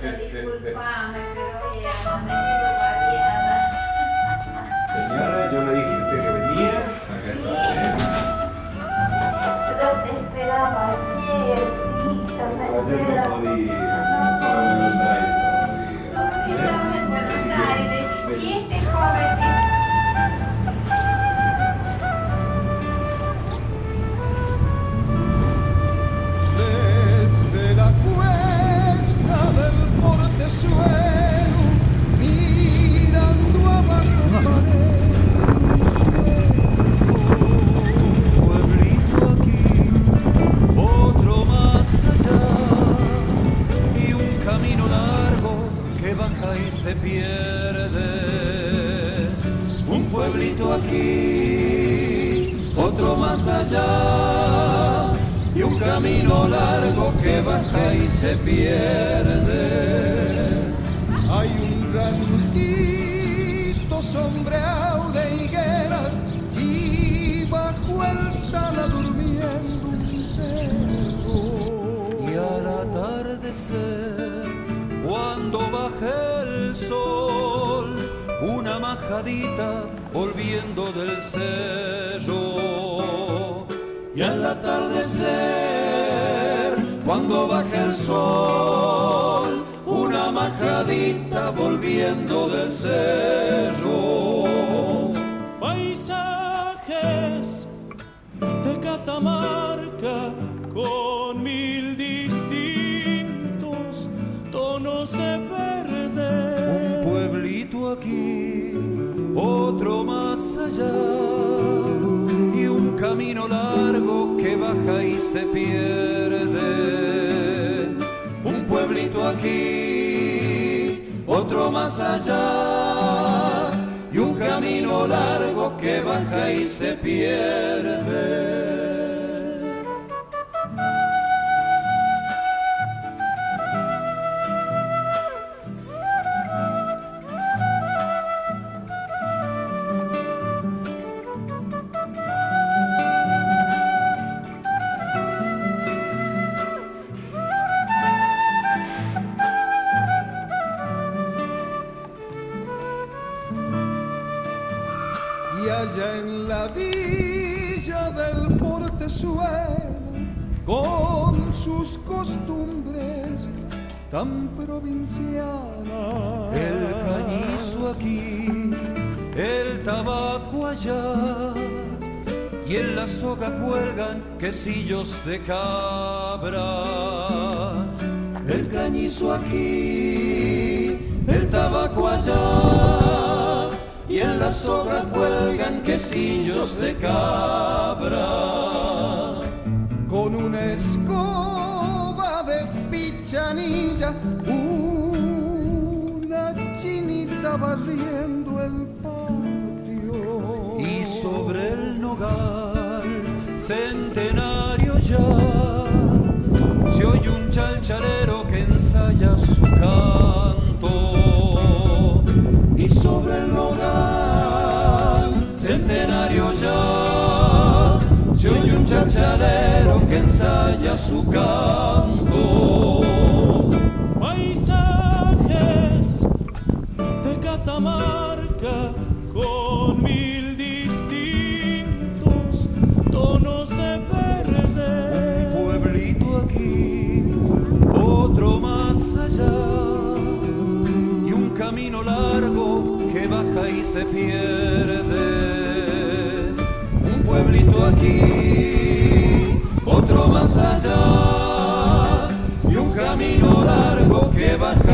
Disculpame, pero hoy amanecí variada. Señora, yo le dije a usted que venía. Acá Sí. está. Pero te esperaba ayer, hija, me Ayer no espera. podía. Para Buenos Aires todavía. Estaba en Buenos Así que, Aires. vení. Y este joven Desde la cuesta del portezuelo, mirando abajo parece un pueblito aquí, otro más allá, y un camino largo que baja y se pierde. Un pueblito aquí, otro más allá, y un camino largo que baja y se pierde. Hay un ranchito sombreado de higueras y bajo el tala durmiendo un perro. Y al atardecer, cuando baja el sol, una majadita volviendo del cerro. Y al atardecer, cuando baja el sol, una majadita volviendo del cerro. Paisajes de Catamarca con mil distintos tonos de verde. Un pueblito aquí, otro más allá, y un camino largo que baja y se pierde. Un pueblito aquí, otro más allá, y un camino largo que baja y se pierde. Y allá en la villa del portezuelo, con sus costumbres tan provincianas, el cañizo aquí, el tabaco allá, y en la soga cuelgan quesillos de cabra. El cañizo aquí, el tabaco allá, y en la soga cuelgan quesillos de cabra. Con una escoba de pichanilla, una chinita barriendo el patio. Y sobre el nogal centenario ya se oye un chalchalero que ensaya su canto. Y sobre el nogal centenario ya se oye un chachalero que ensaya su canto. Paisajes de Catamarca con mil distintos tonos de verde. Un pueblito aquí, otro más allá, y un camino largo que baja y se pierde. Un pueblito aquí, otro más allá, y un camino largo que baja